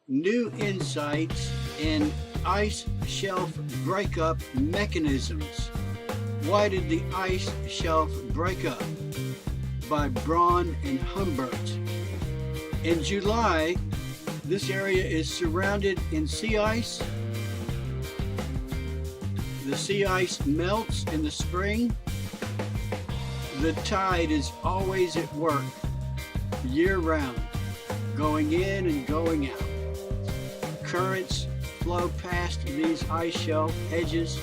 new insights in ice shelf breakup mechanisms. Why did the ice shelf break up? By Braun and Humbert. In July, this area is surrounded in sea ice. The sea ice melts in the spring. The tide is always at work, year-round, going in and going out. Currents flow past these ice shelf edges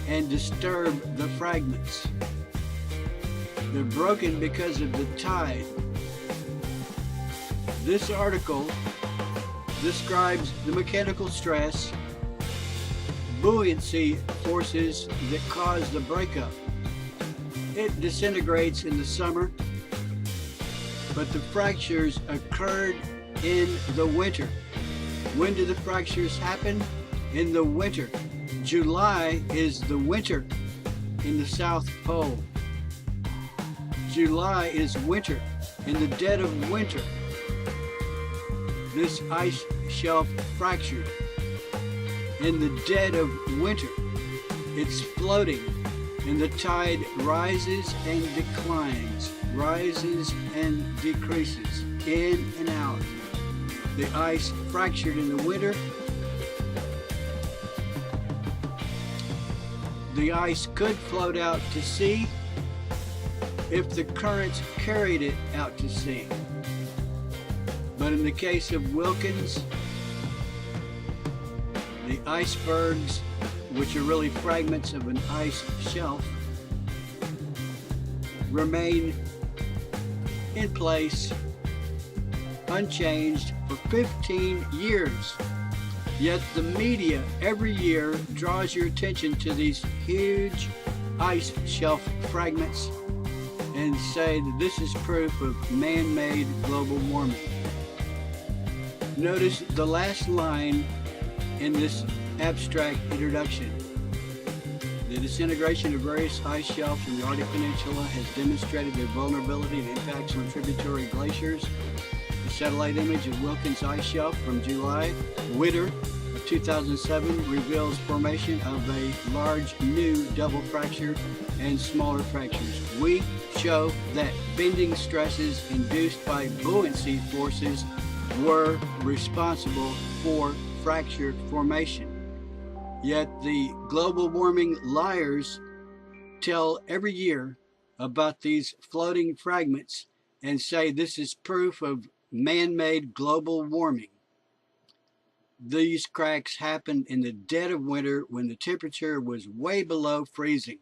and disturb the fragments. They're broken because of the tide. This article describes the mechanical stress, buoyancy forces that cause the breakup. It disintegrates in the summer, but the fractures occurred in the winter. When do the fractures happen? In the winter. July is the winter in the South Pole. July is winter. In the dead of winter, this ice shelf fractured. In the dead of winter, it's floating, and the tide rises and declines, rises and decreases, in and out. The ice fractured in the winter. The ice could float out to sea if the currents carried it out to sea. But in the case of Wilkins, the icebergs, which are really fragments of an ice shelf, remain in place, unchanged, for 15 years. Yet the media every year draws your attention to these huge ice shelf fragments and say that this is proof of man-made global warming. Notice the last line in this abstract introduction. The disintegration of various ice shelves in the Arctic Peninsula has demonstrated their vulnerability to impacts on tributary glaciers. The satellite image of Wilkins Ice Shelf from July, winter of 2007 reveals formation of a large new double fracture and smaller fractures. We show that bending stresses induced by buoyancy forces were responsible for fracture formation. Yet the global warming liars tell every year about these floating fragments and say this is proof of man-made global warming. These cracks happened in the dead of winter when the temperature was way below freezing.